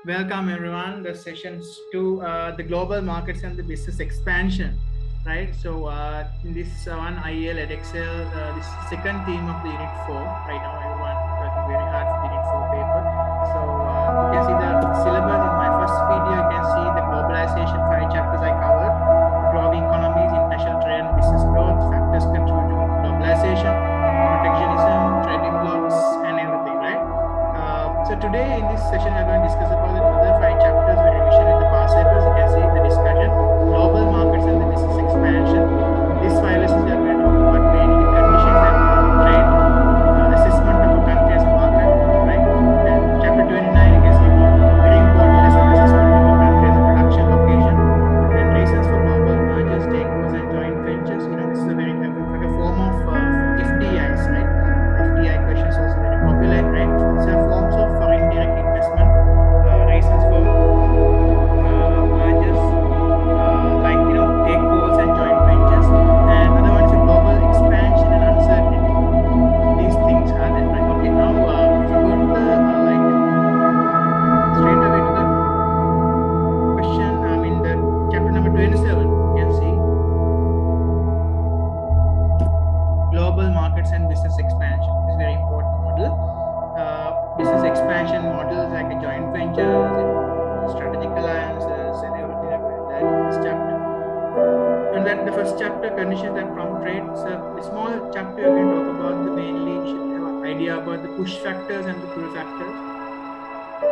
Welcome everyone. The sessions to the global markets and the business expansion, right? So in this one IAL at Excel, this is the second theme of the Unit 4. Right now, everyone working very hard for the Unit 4 paper. So you can see the syllabus in my first video. You can see the globalization 5 chapters I covered: growing economies, international trade and business growth, factors contributing to globalization, protectionism, trading blocks, and everything, right? So today in this session, we are going to discuss about another 5 chapters we revision in the past papers. You can see the discussion, global markets and the business expansion. In these 5 lessons, we are going to talk about mainly conditions that prompt trade, assessment of a country as a market, right? And chapter 29, you can see one very important lesson, assessment of a country as a production location. Then reasons for global mergers, takeovers, and joint ventures. This is a very like a form of FDIs, right? FDI questions also very popular, right? These are forms of foreign direct investment, reasons for mergers, like takeovers and joint ventures, and another one is a global expansion and uncertainty. These things are there, right? Okay, now if you go to the straight away to the question, the chapter number 27, you can see global markets and business expansion. This is very important model. Business expansion models like a joint ventures, strategic alliances, and everything like that in this chapter. And then the first chapter, conditions that prompt trade. So a small chapter you can talk about the mainly you should have an idea about the push factors and the pull factors,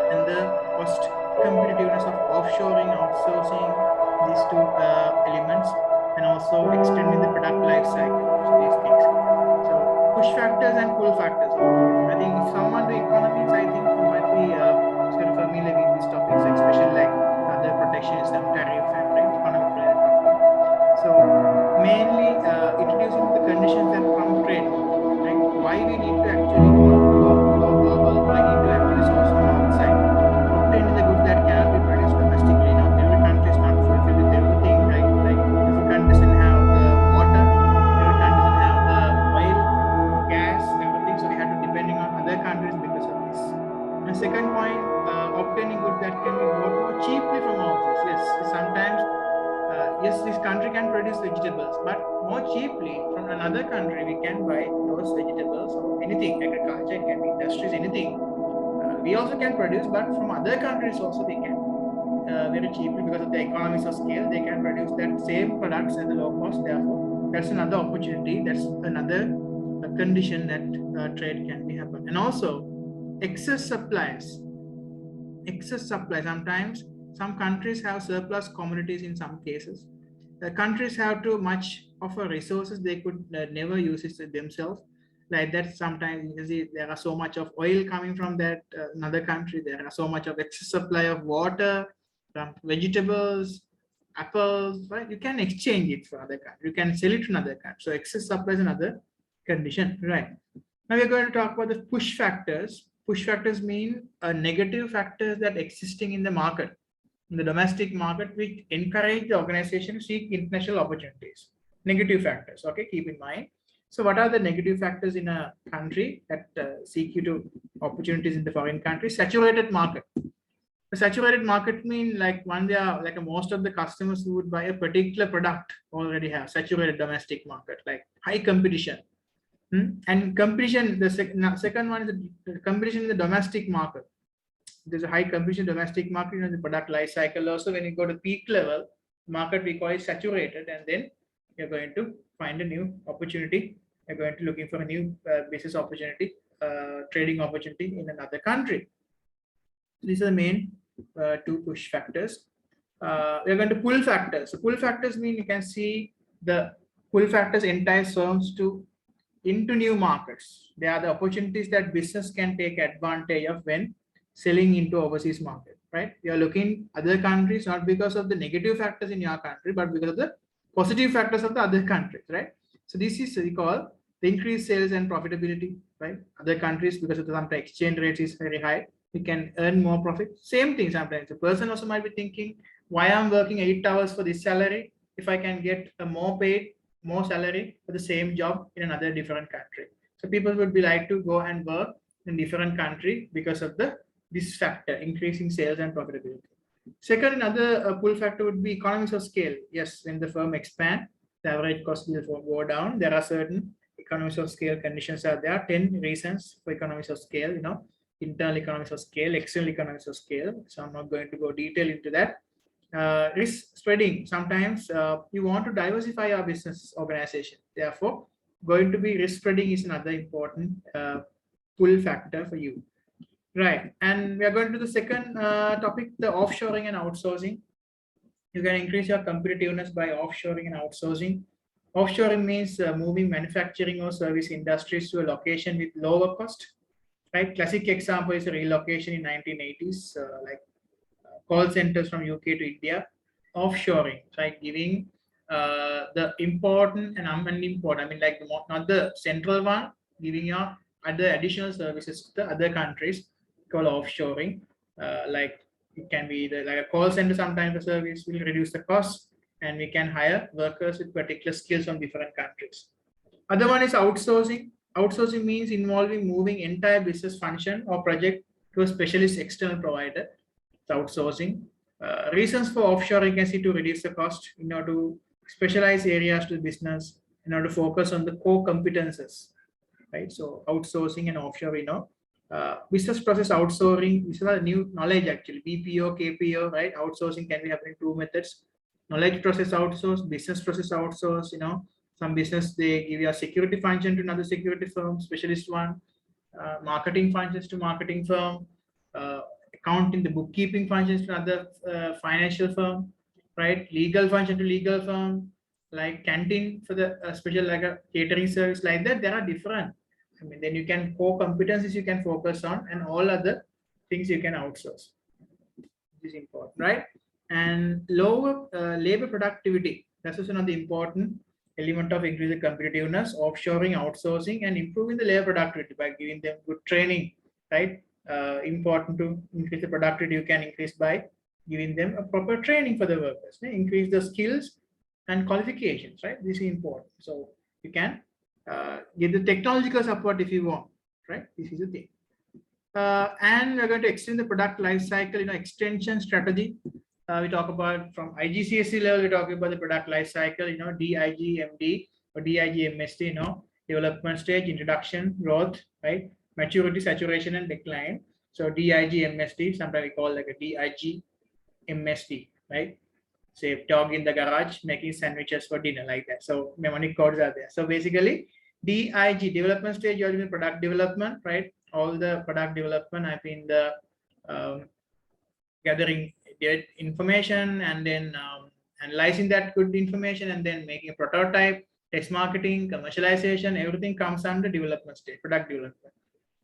and the cost competitiveness of offshoring, outsourcing, these two elements, and also extending the product life cycle. So these things. So push factors and pull factors. I think if someone do economics, I think you might be sort of familiar with these topics, especially like other protectionism, tariff, and right, economic related topics. So mainly introducing the conditions that prompt trade, like why we need to actually go global, why we need to actually source from outside, obtain the goods that cannot be produced domestically. Every country is not fulfilled with everything. Like every country doesn't have the water, every country doesn't have the oil, gas, everything. So we have to depending on other countries because of this. And second point, obtaining goods that can be bought more cheaply from overseas. Yes, sometimes yes, this country can produce vegetables, but more cheaply from another country we can buy those vegetables or anything, agriculture, it can be industries, anything. We also can produce, but from other countries also they can very cheaply because of the economies of scale. They can produce that same products at a low cost. Therefore, that's another opportunity. That's another condition that trade can be happen. And also excess supplies. Excess supply. Sometimes some countries have surplus commodities in some cases. The countries have too much of a resources they could never use it themselves. Like that, sometimes you see there are so much of oil coming from that another country. There are so much of excess supply of water, from vegetables, apples. Right, you can exchange it for other country. You can sell it to another country. So excess supply is another condition. Right. Now we're going to talk about the push factors. Push factors mean negative factors that existing in the market, in the domestic market, which encourage the organization to seek international opportunities. Negative factors, okay, keep in mind. So what are the negative factors in a country that seek you to opportunities in the foreign country? Saturated market. A saturated market mean like one they are like most of the customers who would buy a particular product already have saturated domestic market, like high competition. And competition, the second one is the competition in the domestic market. There's a high competition domestic market in the product life cycle. Also, when you go to peak level market, we call it saturated, and then you're going to find a new opportunity. You're going to looking for a new business opportunity, trading opportunity in another country. These are the main two push factors. We're going to pull factors. So pull factors mean you can see the pull factors entice firms to into new markets. They are the opportunities that business can take advantage of when selling into overseas market, right? You are looking other countries not because of the negative factors in your country, but because of the positive factors of the other countries, right? So this is we call the increased sales and profitability, right? Other countries, because of the sometimes exchange rates is very high, we can earn more profit. Same thing sometimes. The person also might be thinking, why I'm working 8 hours for this salary if I can get a more paid, more salary for the same job in another different country. So people would be like to go and work in different country because of the this factor, increasing sales and profitability. Second, another pull factor would be economies of scale. Yes, when the firm expand, the average cost will go down. There are certain economies of scale conditions are there. 10 reasons for economies of scale, internal economies of scale, external economies of scale. So I'm not going to go detail into that. Risk spreading. Sometimes you want to diversify your business organization. Therefore, going to be risk spreading is another important pull factor for you. Right. And we are going to the second topic, the offshoring and outsourcing. You can increase your competitiveness by offshoring and outsourcing. Offshoring means moving manufacturing or service industries to a location with lower cost. Right. Classic example is a relocation in 1980s, like call centers from UK to India. Offshoring, right? Giving the important and unimportant, I mean, like not the central one, giving your other additional services to the other countries, called offshoring. Like it can be like a call center. Sometimes the service will reduce the cost, and we can hire workers with particular skills from different countries. Other one is outsourcing. Outsourcing means involving moving entire business function or project to a specialist external provider. It's outsourcing. Reasons for offshore, you can see, to reduce the cost, in order to specialize areas to business, in order to focus on the core competences, right? So outsourcing and offshore, business process outsourcing, this is a new knowledge actually, BPO, KPO, right? Outsourcing can be happening two methods. Knowledge process outsource, business process outsource, some business, they give you a security function to another security firm, specialist one, marketing functions to marketing firm, accounting, the bookkeeping functions to another financial firm, right? Legal function to legal firm, like canteen for the special, like a catering service, like that. There are different. I mean, then you can core competencies you can focus on, and all other things you can outsource. This is important, right? And lower labor productivity. That's also another important element of increasing competitiveness, offshoring, outsourcing, and improving the labor productivity by giving them good training, right? Important to increase the productivity, you can increase by giving them a proper training for the workers, increase the skills and qualifications, right? This is important. So you can give the technological support if you want, right? This is the thing. And we're going to extend the product life cycle, extension strategy. We talk about from IGCSE level, we talk about the product life cycle, DIG, MD or DIG, MSD, development stage, introduction, growth, right? Maturity, saturation, and decline. So DIG, MSD, sometimes we call like a DIG, MSD, right? Say dog in the garage making sandwiches for dinner, like that. So mnemonic codes are there. So basically, DIG, development stage, you're doing product development, right? All the product development, I've been the gathering information and then analyzing that good information and then making a prototype, test marketing, commercialization, everything comes under development stage, product development.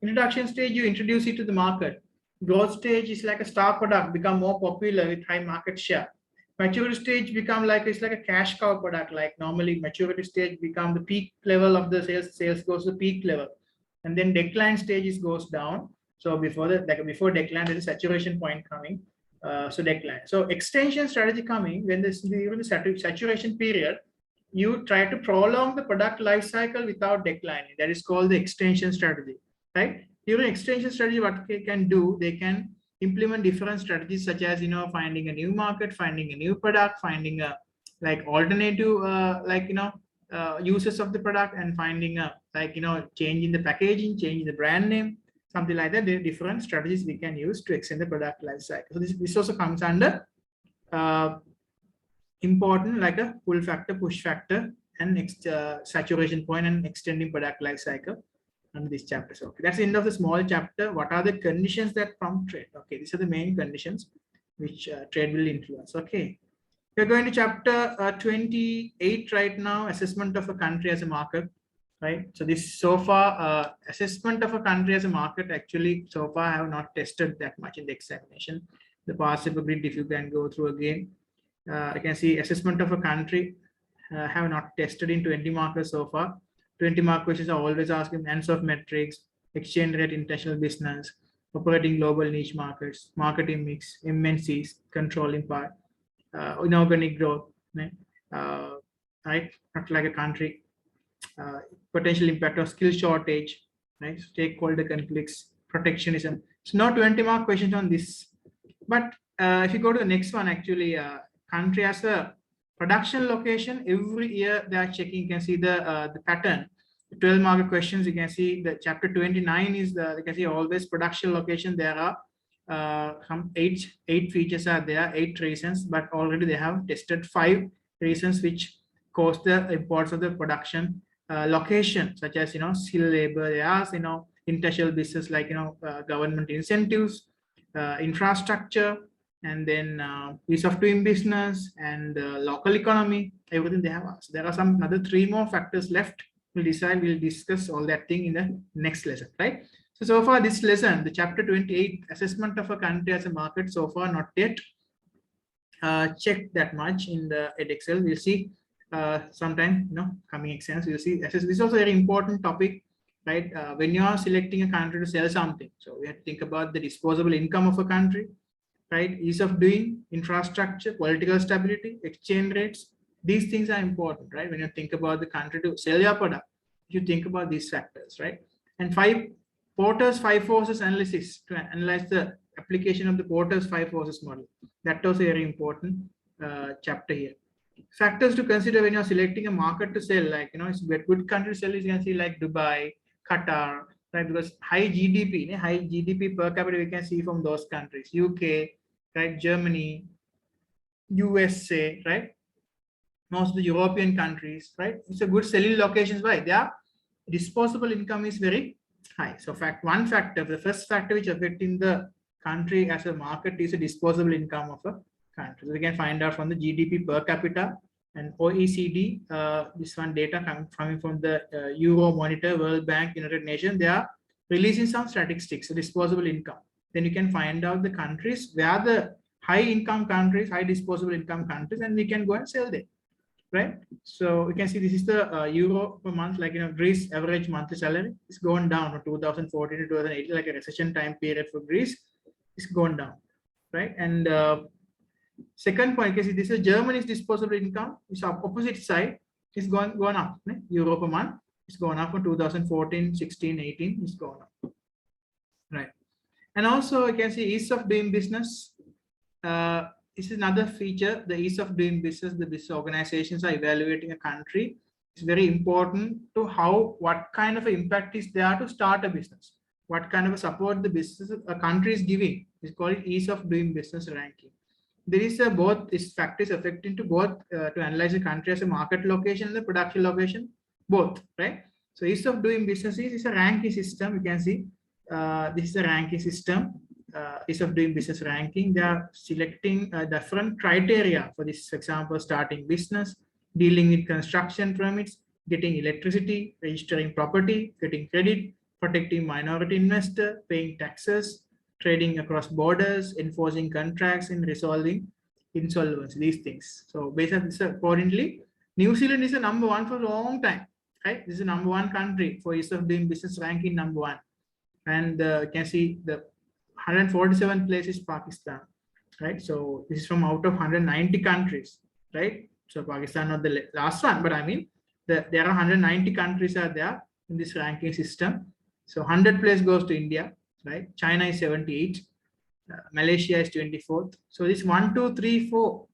Introduction stage, you introduce it to the market. Growth stage is like a star product, become more popular with high market share. Maturity stage become like, it's like a cash cow product. Like normally maturity stage become the peak level of the sales goes to peak level. And then decline stages goes down. So before that, like before decline, there is a saturation point coming. So decline. So extension strategy coming when this during the saturation period, you try to prolong the product life cycle without declining. That is called the extension strategy, right? During extension strategy, what they can do, they can implement different strategies such as finding a new market, finding a new product, finding a like alternative uses of the product, and finding a changing the packaging, changing the brand name, something like that. There are different strategies we can use to extend the product life cycle. So this also comes under important, like a pull factor, push factor, and saturation point and extending product life cycle under this chapter. So okay, that's the end of the small chapter. What are the conditions that prompt trade? Okay, these are the main conditions which trade will influence. Okay, we're going to chapter 28 right now, assessment of a country as a market, right? So this so far assessment of a country as a market, actually so far I have not tested that much in the examination. The past paper grid, if you can go through again, I can see assessment of a country have not tested in 20 markers so far. 20 mark questions are always asking answer of metrics, exchange rate, international business, operating global niche markets, marketing mix, MNCs, controlling part, inorganic growth, right? Not like a country, potential impact of skill shortage, right? Stakeholder conflicts, protectionism. It's not 20-mark questions on this. But if you go to the next one, actually, country as a production location, every year they are checking. You can see the pattern. 12-mark questions. You can see the chapter 29 is you can see always production location. There are some eight features are there, 8 reasons, but already they have tested 5 reasons which cause the importance of the production location, such as skilled labor areas, international business like government incentives, infrastructure, and then ease of doing business and local economy. Everything they have asked. There are some another 3 more factors left. We'll discuss all that thing in the next lesson, right? So far this lesson, the chapter 28, assessment of a country as a market, so far not yet checked that much in the Excel. We'll see sometime, coming exams. We'll see. This is also a very important topic, right? When you are selecting a country to sell something, so we have to think about the disposable income of a country, right? Ease of doing, infrastructure, political stability, exchange rates. These things are important, right? When you think about the country to sell your product, you think about these factors, right? And Porter's 5 forces analysis to analyze the application of the Porter's 5 forces model. That was a very important chapter here. Factors to consider when you're selecting a market to sell, like, it's a good country to sell is, you can see like Dubai, Qatar, right? Because high GDP per capita, we can see from those countries, UK, right? Germany, USA, right? Most of the European countries, right? It's a good selling locations. Why? Their disposable income is very high. So one factor, the first factor which affecting the country as a market is the disposable income of a country. So we can find out from the GDP per capita and OECD. This one data coming from the Euro Monitor, World Bank, United Nations. They are releasing some statistics, so disposable income. Then you can find out the countries where the high income countries, high disposable income countries, and we can go and sell them. Right, so you can see this is the euro per month, like Greece average monthly salary is going down from 2014 to 2018, like a recession time period for Greece is going down, right? And second point, you can see this is Germany's disposable income is opposite side is going up. Right? Euro per month is going up from 2014, 16, 18 is going up, right? And also you can see ease of doing business. This is another feature, the ease of doing business. The business organizations are evaluating a country. It's very important to what kind of impact is there to start a business. What kind of support the business a country is giving. It's called ease of doing business ranking. There is both these factors affecting to both to analyze a country as a market location and the production location, both, right? So ease of doing business is a ranking system. You can see this is a ranking system. Ease of doing business ranking. They are selecting different criteria for this. For example, starting business, dealing with construction permits, getting electricity, registering property, getting credit, protecting minority investor, paying taxes, trading across borders, enforcing contracts, and resolving insolvency. These things. So based on this, accordingly, New Zealand is a number 1 for a long time. Right? This is the number 1 country for ease of doing business ranking, number 1. And you can see the 147th place is Pakistan, right? So this is from out of 190 countries, right? So Pakistan not the last one, but I mean there are 190 countries are there in this ranking system. So 100th place goes to India, right? China is 78, Malaysia is 24th. So this 1, 2, 3, 4,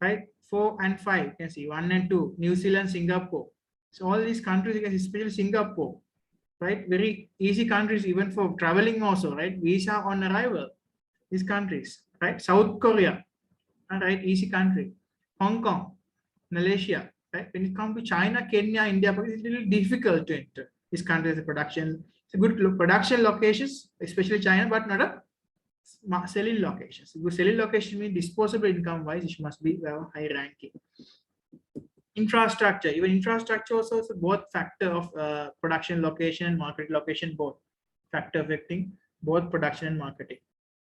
right? 4 and 5, you can see 1 and 2, New Zealand, Singapore. So all these countries, you can see, especially Singapore, right? Very easy countries, even for traveling also, right? Visa on arrival, these countries, right? South Korea, right? Easy country. Hong Kong, Malaysia, right? When it comes to China, Kenya, India, but it's a little difficult to enter these countries. The production, it's a good production locations, especially China, but not a selling locations. Good selling location means disposable income wise, it must be high ranking. Infrastructure, even infrastructure also is both factor of production location and market location, both factor affecting both production and marketing.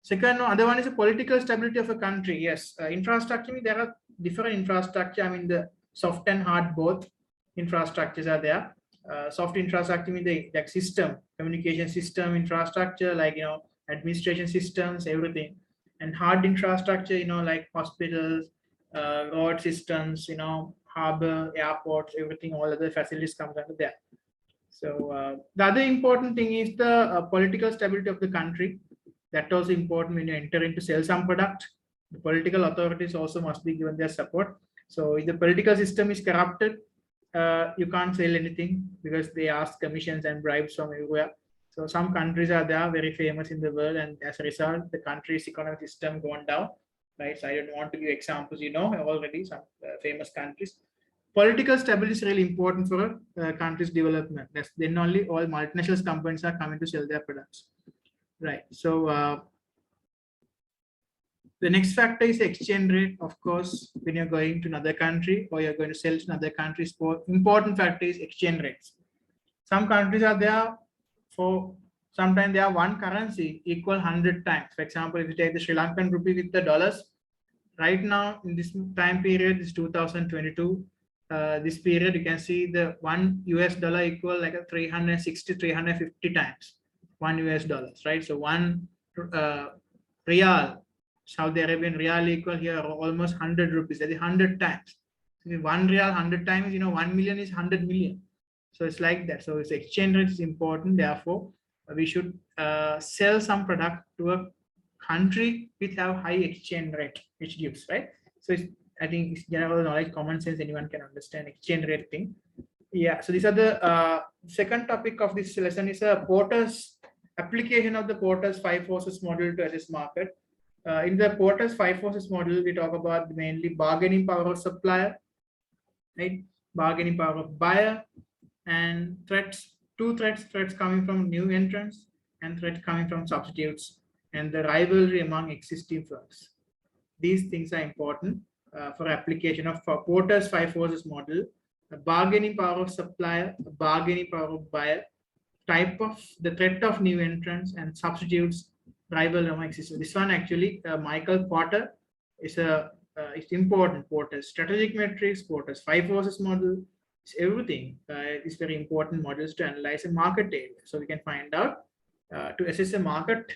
Second, other one is the political stability of a country. Yes, infrastructure means there are different infrastructure. I mean the soft and hard both infrastructures are there. Soft infrastructure means the system, communication system infrastructure, like administration systems, everything. And hard infrastructure, like hospitals, road systems, harbor, airports, everything, all other facilities comes under there. So the other important thing is the political stability of the country. That also important when you enter into sell some product. The political authorities also must be given their support. So if the political system is corrupted, you can't sell anything because they ask commissions and bribes from everywhere. So some countries are there very famous in the world, and as a result, the country's economic system gone down. Right. So I don't want to give examples. You know already some famous countries. Political stability is really important for a country's development. That's then only all multinational companies are coming to sell their products. Right. So the next factor is exchange rate. Of course, when you're going to another country or you're going to sell to another country, important factor is exchange rates. Some countries are there for sometimes they are one currency equal 100 times. For example, if you take the Sri Lankan rupee with the dollars, right now in this time period is 2022. This period you can see the one US dollar equal like a 360 350 times one US dollars, right? So one real, Saudi Arabian real equal here almost 100 rupees, that is 100 times. So one real 100 times, 1 million is 100 million. So it's like that. So its exchange rate is important. Therefore, we should sell some product to a country which have high exchange rate, which gives, right? So I think it's general knowledge, common sense, anyone can understand exchange rate thing. Yeah, so these are the second topic of this lesson is a Porter's application of the Porter's 5 forces model to assess market. In the Porter's 5 forces model, we talk about mainly bargaining power of supplier, right? Bargaining power of buyer, and threats, threats coming from new entrants and threats coming from substitutes, and the rivalry among existing firms. These things are important for application of Porter's 5 forces model. The bargaining power of supplier, the bargaining power of buyer, type of the threat of new entrants and substitutes, rival among existing. This one actually, Michael Porter is it's important. Porter's strategic metrics, Porter's 5 forces model, everything is very important models to analyze a market area. So we can find out to assess a market.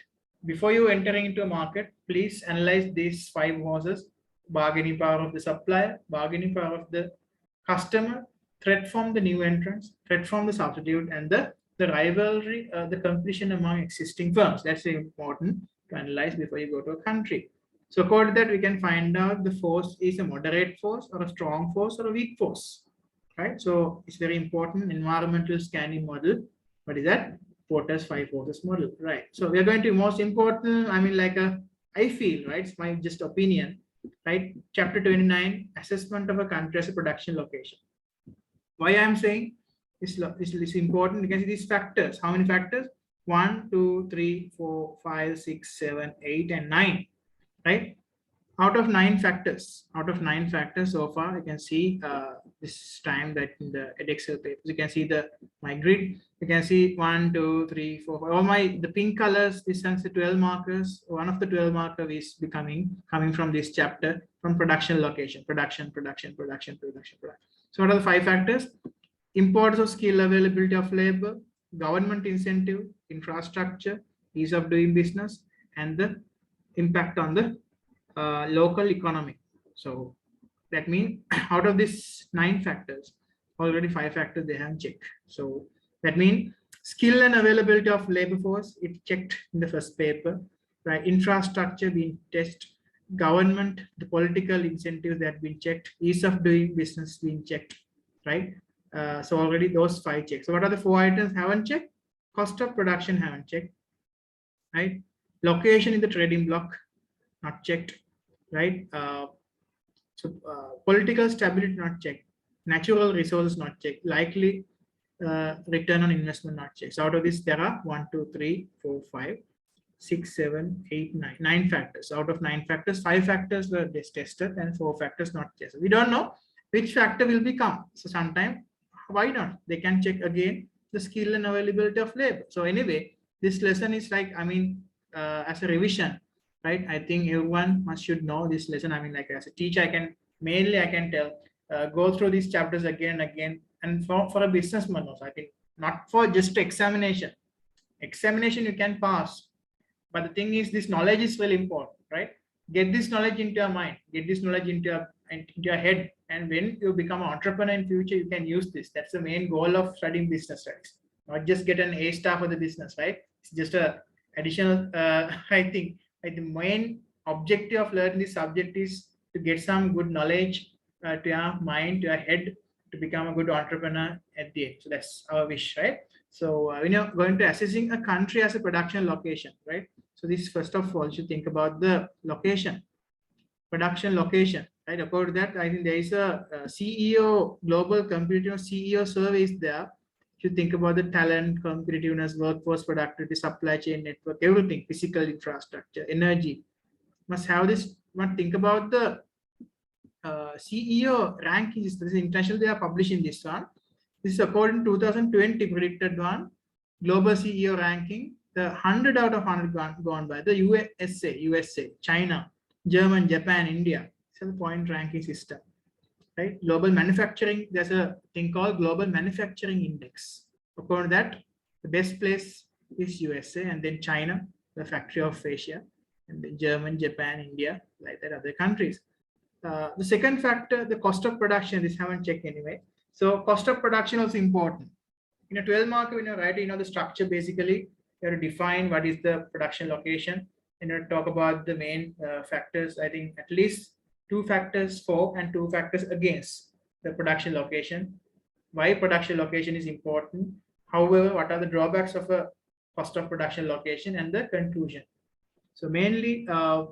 Before you entering into a market, please analyze these 5 forces: bargaining power of the supplier, bargaining power of the customer, threat from the new entrants, threat from the substitute, and the rivalry, the competition among existing firms. That's important to analyze before you go to a country. So according to that, we can find out the force is a moderate force or a strong force or a weak force. Right, so it's very important environmental scanning model. What is that? Porter's 5 forces model. Right, so we are going to most important, I feel, right, it's my just opinion, right? Chapter 29, assessment of a country as a production location. Why I'm saying this is important? You can see these factors. How many factors? 1 2 3 4 5 6 7 8 and 9, right? Out of 9 factors so far, you can see this time that in the Excel papers, you can see my grid. You can see 1 2 3 4 5. All the pink colors, this is the 12 markers. One of the 12 marker is coming from this chapter, from production location, production. So what are the 5 factors? Importance of skill, availability of labor, government incentive, infrastructure, ease of doing business, and the impact on the local economy. So that means out of these 9 factors, already 5 factors they have checked. So that means skill and availability of labor force, it checked in the first paper, right? Infrastructure being tested, government, the political incentives that been checked, ease of doing business being checked, right? So already those 5 checks. So what are the 4 items haven't checked? Cost of production haven't checked, right? Location in the trading block, not checked, right? Political stability not checked, natural resources not checked, likely return on investment not checked. So out of this, there are 1 2 3 4 5 6 7 8 9 factors. Out of 9 factors, 5 factors were tested and 4 factors not tested. We don't know which factor will become. So sometime, why not? They can check again the skill and availability of labor. So anyway, this lesson is like, as a revision, right? I think everyone should know this lesson. As a teacher, I can tell, go through these chapters again and again. And for a businessman also, I think not for just examination. Examination you can pass, but the thing is, this knowledge is really important, right? Get this knowledge into your mind, get this knowledge into your head, and when you become an entrepreneur in future, you can use this. That's the main goal of studying business studies. not just get an A star for the business, right? It's just a additional. I think the main objective of learning this subject is to get some good knowledge to your mind, to your head, to become a good entrepreneur at the end. So that's our wish, right? So when you're going to assessing a country as a production location, right? So this first of all, you should think about the location, production location, right? According to that, I think there is a CEO global competitive CEO survey is there. If you think about the talent, competitiveness, workforce productivity, supply chain network, everything, physical infrastructure, energy, must have this. Must think about the CEO rankings. This is international. They are publishing this one. This is according to 2020 predicted one global CEO ranking. The 100 out of 100 gone by the USA, China, German, Japan, India. It's a point ranking system, right? Global manufacturing. There's a thing called Global Manufacturing Index. According to that, the best place is USA, and then China, the factory of Asia, and then German, Japan, India, like that, other countries. The second factor, the cost of production. This haven't checked anyway. So cost of production is important. In a 12 mark, when you're writing, the structure basically, you have to define what is the production location, and you talk about the main factors. I think at least 2 factors for and 2 factors against the production location. Why production location is important. However, what are the drawbacks of a cost of production location, and the conclusion. So mainly,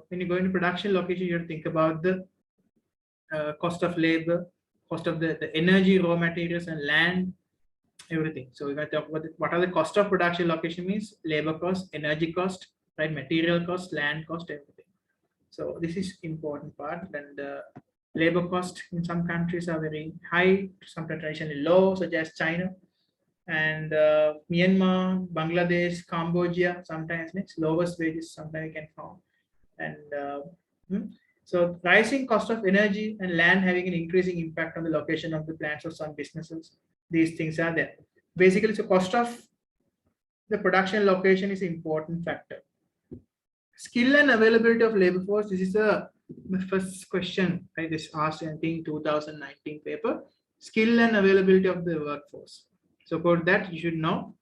when you go into production location, you have to think about the cost of labor, cost of the energy, raw materials, and land, everything. So we're going to talk about what are the cost of production location means: labor cost, energy cost, right, material cost, land cost, everything. So this is important part. And labor cost in some countries are very high, sometimes traditionally low, such as China and Myanmar, Bangladesh, Cambodia. Sometimes it's lowest wages. Sometimes you can find. And so rising cost of energy and land having an increasing impact on the location of the plants of some businesses. These things are there. Basically, so cost of the production location is an important factor. Skill and availability of labor force. This is the first question I just asked in 2019 paper. Skill and availability of the workforce. So for that, you should know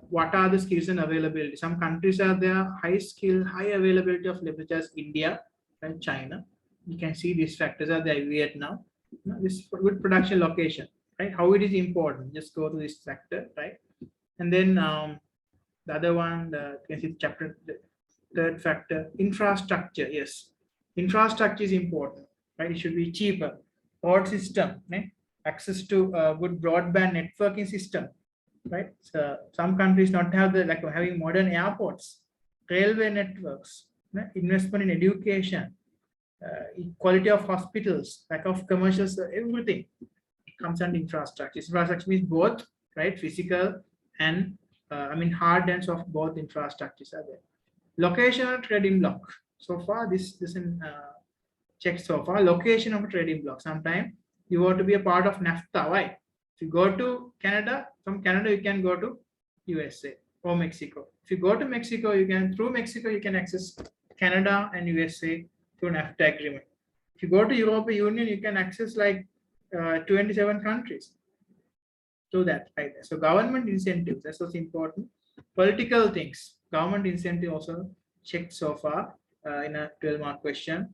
what are the skills and availability. Some countries are there high skill, high availability of labor, such as India and China. You can see these factors are there. Vietnam. This is good production location, right? How it is important. Just go to this factor, right? And then the other one, you can see the chapter. The third factor, infrastructure. Yes, infrastructure is important, right? It should be cheaper. Road system, right? Access to good broadband networking system, right? So some countries not have the like having modern airports, railway networks, right? Investment in education, quality of hospitals, lack of commercials, everything comes under infrastructure. Infrastructure means both, right? Physical and hard and soft, both infrastructures are there. Location of trading block. So far, this isn't checked so far. Location of a trading block. Sometimes you want to be a part of NAFTA. Why? If you go to Canada, from Canada you can go to USA or Mexico. If you go to Mexico, through Mexico you can access Canada and USA through NAFTA agreement. If you go to European Union, you can access like 27 countries through that, right? So government incentives, that's what's important. Political things, government incentive also checked so far in a 12-mark question.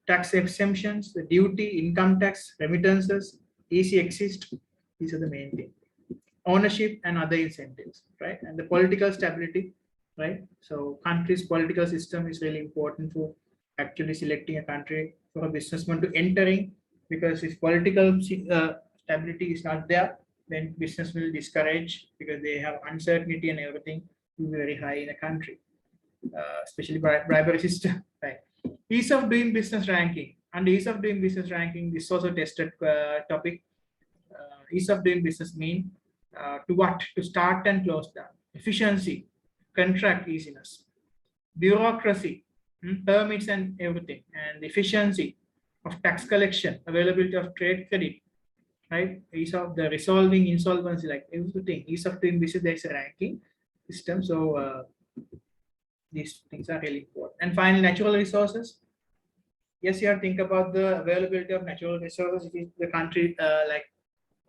Tax exemptions, the duty, income tax, remittances, easy exist. These are the main things. Ownership and other incentives, right? And the political stability, right? So country's political system is really important for actually selecting a country for a businessman to entering, because if political stability is not there, then business will discourage because they have uncertainty and everything will be very high in a country, especially bribery system, right? Ease of doing business ranking. And ease of doing business ranking, this is also tested topic. Ease of doing business mean to what? To start and close down. Efficiency, contract easiness, bureaucracy, permits and everything, and efficiency of tax collection, availability of trade credit, right? Ease of the resolving insolvency, like everything. Ease of doing business, there's a ranking system. So these things are really important. And finally, natural resources. Yes, you have to think about the availability of natural resources. If the country like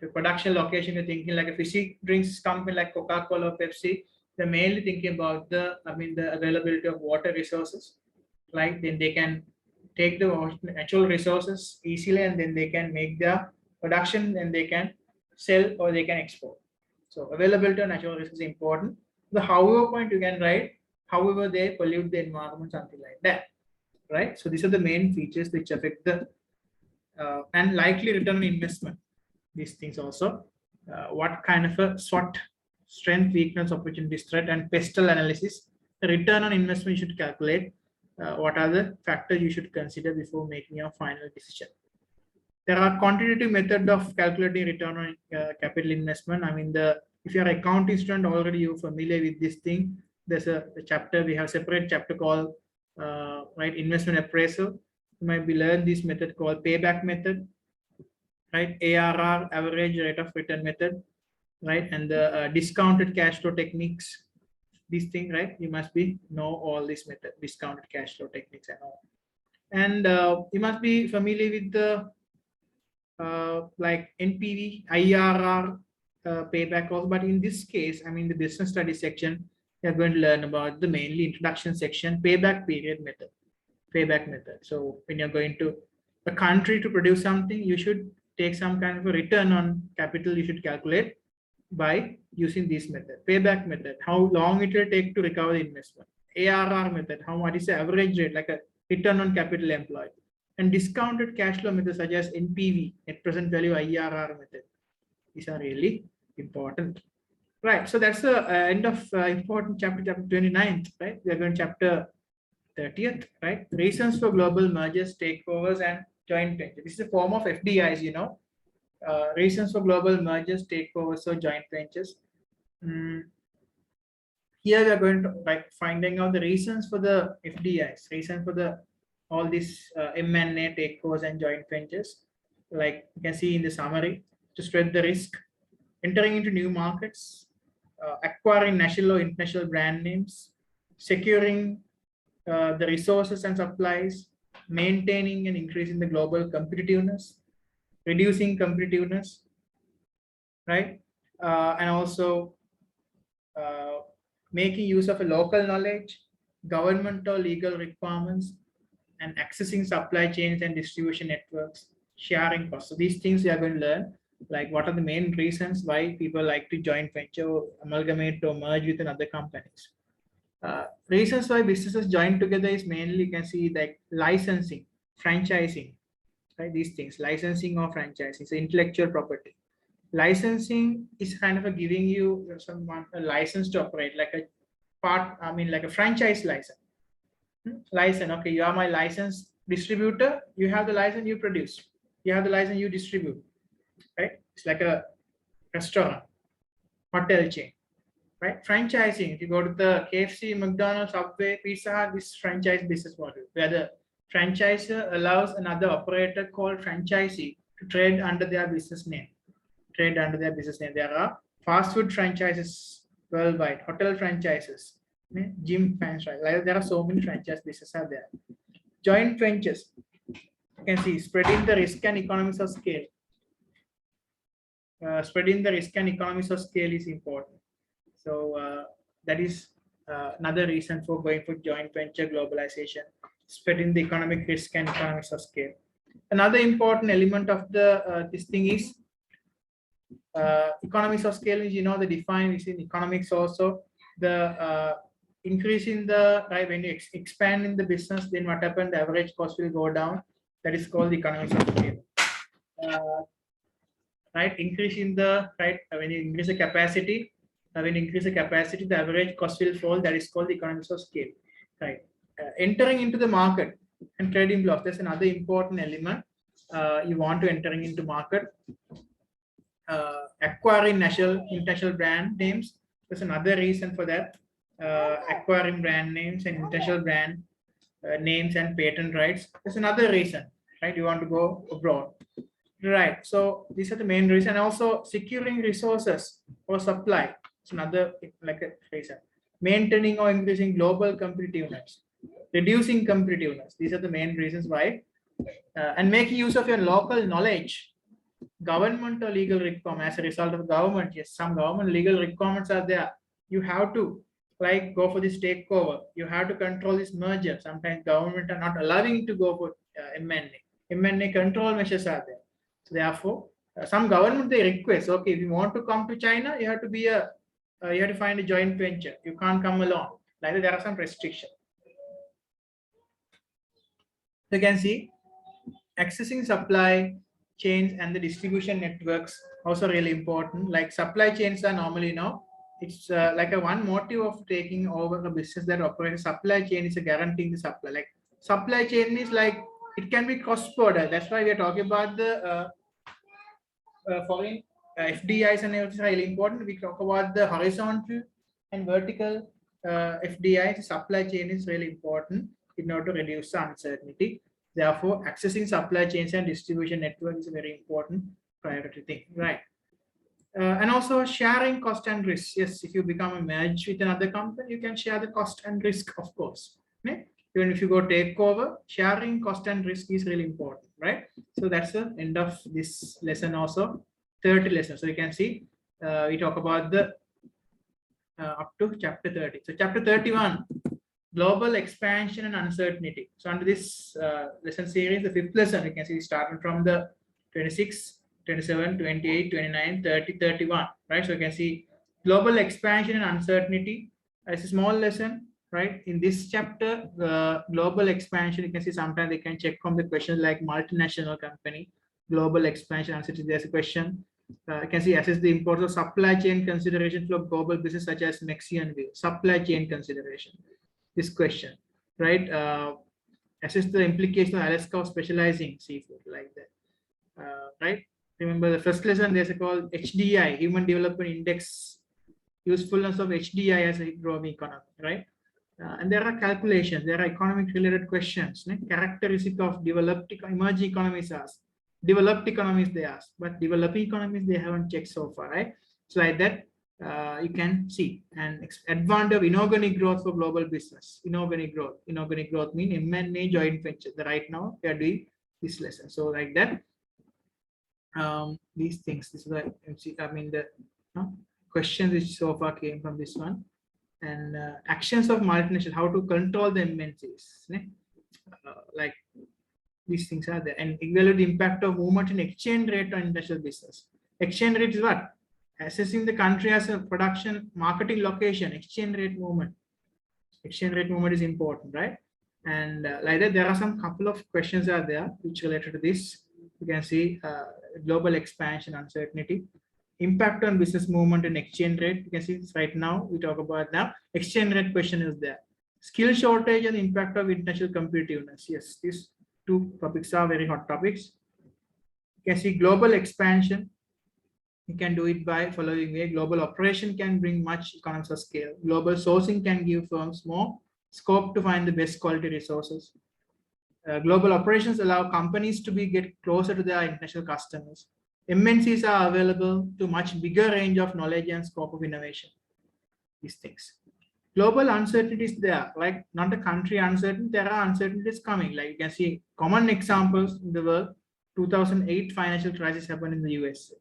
The production location, you're thinking like a fizzy drinks company like Coca-Cola or Pepsi, they're mainly thinking about the availability of water resources, right? Then they can take the natural resources easily, and then they can make their production, and they can sell or they can export. So availability of natural resources is important. The however point you can write, however they pollute the environment, something like that, right? So these are the main features which affect the and likely return on investment. These things also, what kind of a SWOT, strength, weakness, opportunity, threat, and pestle analysis, the return on investment you should calculate. What are the factors you should consider before making your final decision? There are quantitative method of calculating return on capital investment. If you're an accounting student already, you're familiar with this thing. There's a chapter, we have separate chapter called right, investment appraisal. You might be learned this method called payback method, right? ARR, average rate of return method, right? And the discounted cash flow techniques. This thing, right? You must be know all this method, discounted cash flow techniques and all. And you must be familiar with the like NPV, IRR, payback also. But in this case, the business studies section, you're going to learn about the mainly introduction section, payback period method, payback method. So when you're going to a country to produce something, you should take some kind of a return on capital you should calculate by using this method. Payback method, how long it will take to recover the investment. ARR method, what is the average rate, like a return on capital employed. And discounted cash flow methods such as NPV, net present value, IRR method. These are really important. Right, so that's the end of important chapter 29, right? We are going to chapter 30th, right? Reasons for global mergers, takeovers, and joint ventures. This is a form of FDIs, reasons for global mergers, takeovers, or joint ventures. Here we are going to finding out the reasons for the FDIs, reason for the all these M&A, takeovers, and joint ventures. Like you can see in the summary, to spread the risk, entering into new markets, acquiring national or international brand names, securing the resources and supplies, maintaining and increasing the global competitiveness, reducing competitiveness, right? And also making use of a local knowledge, government or legal requirements, and accessing supply chains and distribution networks, sharing costs. So these things we are going to learn, like what are the main reasons why people like to joint venture, or amalgamate, or merge with another companies. Reasons why businesses join together is mainly, you can see, like licensing, franchising, right? These things, licensing or franchising, so intellectual property. Licensing is kind of giving you a license to operate, like a part, like a franchise license. License, okay, you are my license distributor, you have the license, you produce, you have the license, you distribute, right? It's like a restaurant, hotel chain, right? Franchising, if you go to the KFC, McDonald's, Subway, Pizza Hut, this franchise business model, where the franchisor allows another operator called franchisee to trade under their business name. There are fast food franchises worldwide, hotel franchises, gym franchise. There are so many franchise businesses are there. Joint ventures, you can see, spreading the risk and economies of scale. Spreading the risk and economies of scale is important. So that is another reason for going for joint venture globalization, spreading the economic risk and economies of scale. Another important element of the this thing is economies of scale is, the define is in economics also. The increase in the, right, when you expand in the business, then what happened, the average cost will go down. That is called the economies of scale. Right, increase in the, right, when you increase the capacity, the average cost will fall. That is called the economies of scale, right? Entering into the market and trading blocks, that's another important element. You want to entering into market. Acquiring national, international brand names, there's another reason for that. Acquiring brand names and international brand names and patent rights, there's another reason, right? You want to go abroad, right? So these are the main reason. Also securing resources or supply, it's another like a reason. Maintaining or increasing global competitiveness, reducing competitiveness, these are the main reasons why. And making use of your local knowledge, government or legal requirement as a result of government. Yes, some government legal requirements are there. You have to like go for this takeover. You have to control this merger. Sometimes government are not allowing to go for M&A. M&A control measures are there. So therefore, some government they request, okay, if you want to come to China, you have to be a you have to find a joint venture. You can't come alone. Like that, there are some restrictions. You can see accessing supply chains and the distribution networks also really important. Like supply chains are normally, it's like a one motive of taking over a business that operates supply chain is a guaranteeing the supply. Like supply chain is like it can be cross border. That's why we are talking about the foreign FDIs and everything really important. We talk about the horizontal and vertical FDIs. Supply chain is really important in order to reduce the uncertainty. Therefore, accessing supply chains and distribution network is a very important priority thing, right? And also sharing cost and risk. Yes, if you become a merge with another company, you can share the cost and risk, of course. Okay? Even if you go take over, sharing cost and risk is really important, right? So that's the end of this lesson also, 30 lesson. So you can see we talk about the up to chapter 30. So chapter 31, global expansion and uncertainty. So under this lesson series, the fifth lesson, you can see starting from the 26, 27, 28, 29, 30, 31, right? So you can see global expansion and uncertainty. It's a small lesson, right? In this chapter, global expansion, you can see sometimes they can check from the questions like multinational company, global expansion, uncertainty. There's a question. You can see assess the importance of supply chain consideration for global business such as Mexican view, supply chain consideration. This question, right? Assess the implication of Alaska of specializing seafood, like that, right? Remember the first lesson, there's a called HDI, Human Development Index, usefulness of HDI as a growing economy, right? And there are calculations, there are economic related questions, characteristic of developed emerging economies asked, developed economies they asked, but developing economies they haven't checked so far, right? So like that, you can see an advantage of inorganic growth for global business. Inorganic growth means M&A joint venture. Right now we are doing this lesson. So like that, these things. This is the the questions which so far came from this one, and actions of multinational, how to control the MNCs. Like these things are there, and evaluate the impact of movement in exchange rate on industrial business. Exchange rate is what? Assessing the country as a production marketing location. Exchange rate movement. Exchange rate movement is important, right? And like that, there are some couple of questions are there which related to this. You can see global expansion, uncertainty, impact on business movement and exchange rate. You can see right now we talk about now exchange rate question is there. Skill shortage and impact of international competitiveness. Yes, these two topics are very hot topics. You can see global expansion. You can do it by following way. Global operation can bring much economies of scale. Global sourcing can give firms more scope to find the best quality resources. Global operations allow companies to get closer to their international customers. MNCs are available to much bigger range of knowledge and scope of innovation. These things. Global uncertainties there, like not the country uncertainty, there are uncertainties coming. Like you can see common examples in the world. 2008 financial crisis happened in the US.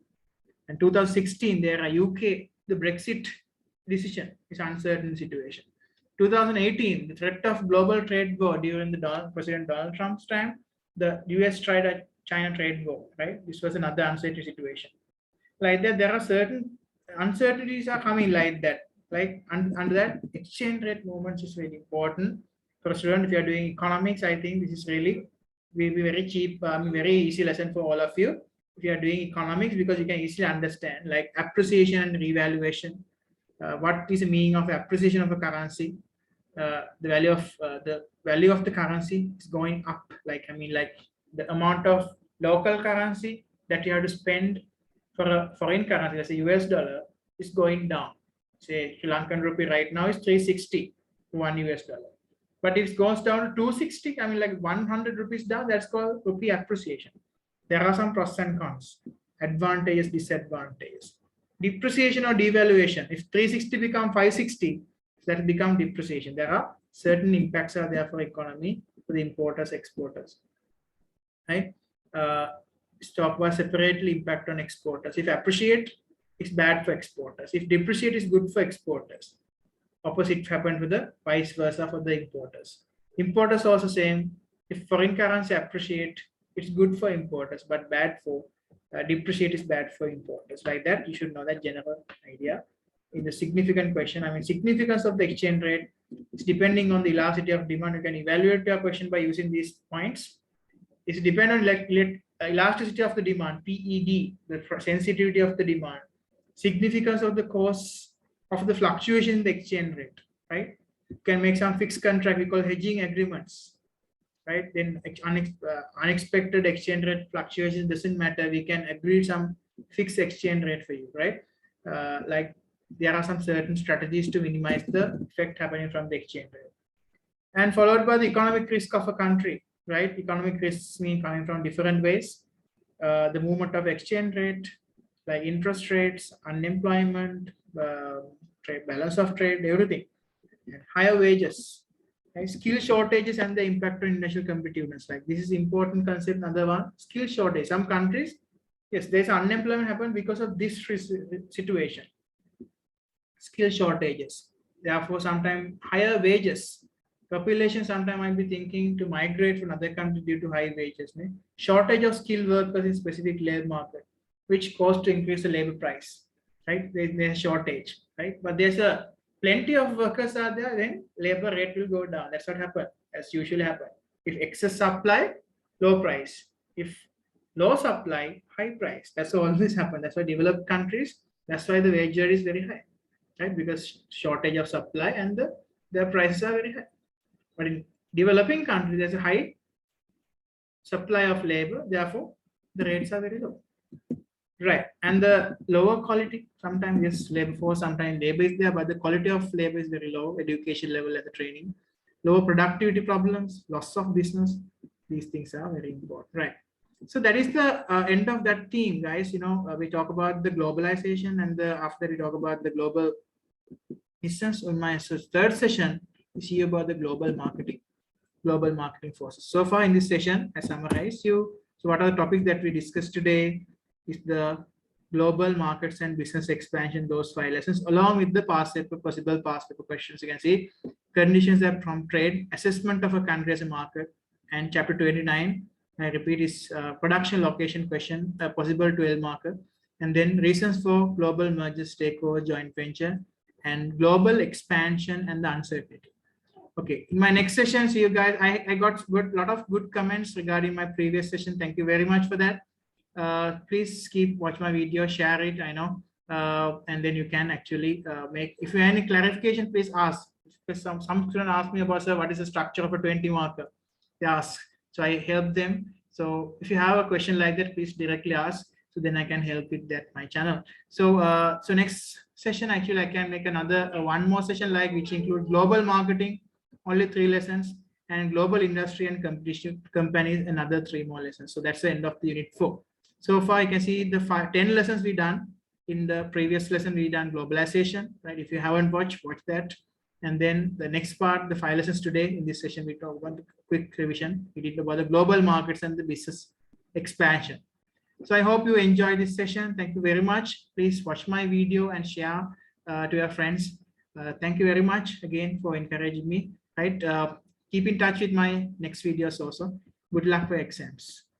And 2016, there are UK, the Brexit decision is uncertain situation. 2018, the threat of global trade war during the President Donald Trump's time, the US tried a China trade war, right? This was another uncertain situation. Like that, there are certain uncertainties are coming like that. Like under that, exchange rate movements is very important. For a student, if you are doing economics, I think this is really will be very cheap, very easy lesson for all of you. If you are doing economics, because you can easily understand like appreciation and revaluation. What is the meaning of appreciation of a currency? The value of the currency is going up. Like the amount of local currency that you have to spend for a foreign currency, let's say US dollar, is going down. Say Sri Lankan rupee right now is 360 to $1 US. But if it goes down to 260, like 100 rupees down, that's called rupee appreciation. There are some pros and cons, advantages, disadvantages. Depreciation or devaluation. If 360 become 560, that become depreciation. There are certain impacts are there for economy, for the importers, exporters. Right? stock was separately impact on exporters. If appreciate, it's bad for exporters. If depreciate, is good for exporters. Opposite happened with the vice versa for the importers. Importers also same. If foreign currency appreciate, it's good for importers, but bad for depreciate is bad for importers. Like that, you should know that general idea. In the significant question, I mean, significance of the exchange rate is depending on the elasticity of demand. You can evaluate your question by using these points. It's dependent on elasticity of the demand, PED, the sensitivity of the demand, significance of the cause of the fluctuation in the exchange rate, right? You can make some fixed contract, we call hedging agreements, right? Then unexpected exchange rate fluctuation doesn't matter. We can agree some fixed exchange rate for you, right? Like there are some certain strategies to minimize the effect happening from the exchange rate. And followed by the economic risk of a country, right? Economic risks mean coming from different ways. The movement of exchange rate, like interest rates, unemployment, trade, balance of trade, everything. And higher wages, right? Skill shortages and the impact on international competitiveness. Like this is important concept. Another one, skill shortage. Some countries, yes, there's unemployment happen because of this situation. Skill shortages. Therefore, sometimes higher wages. Population sometimes might be thinking to migrate from another country due to high wages. Shortage of skilled workers in specific labor market, which cause to increase the labor price, right? There's a shortage, right? But there's a plenty of workers are there, then labor rate will go down. That's what happens, as usually happen. If excess supply, low price. If low supply, high price. That's what always happen. That's why developed countries, that's why the wage rate is very high, right? Because shortage of supply and their prices are very high. But in developing countries, there's a high supply of labor, therefore the rates are very low. Right, and the lower quality, sometimes yes, labor force, sometimes labor is there, but the quality of labor is very low, education level and the training, lower productivity problems, loss of business, these things are very important, right? So that is the end of that theme, guys. We talk about the globalization, and after we talk about the global business. On my third session, we see about the global marketing forces. So far in this session, I summarize you. So what are the topics that we discussed today? Is the global markets and business expansion, those 5 lessons, along with the possible past paper questions. You can see conditions that from trade, assessment of a country as a market, and chapter 29, I repeat, is production location question, a possible 12 marker, and then reasons for global mergers, takeover, joint venture, and global expansion and the uncertainty. Okay, in my next session, see you guys. I got a lot of good comments regarding my previous session. Thank you very much for that. Please watch my video, share it, I know, and then you can actually make, if you have any clarification, please ask. Because some student asked me about, sir, what is the structure of a 20 marker? They ask, so I help them. So if you have a question like that, please directly ask, so then I can help with that, my channel. So so next session, actually I can make another one more session, like which include global marketing, only 3 lessons, and global industry and competition companies, another 3 more lessons. So that's the end of the unit 4. So far, you can see the 10 lessons we done. In the previous lesson, we done globalization, right? If you haven't watch that. And then the next part, the 5 lessons today. In this session, we talk about the quick revision. We did about the global markets and the business expansion. So I hope you enjoy this session. Thank you very much. Please watch my video and share to your friends. Thank you very much again for encouraging me, right? Keep in touch with my next videos also. Good luck for exams.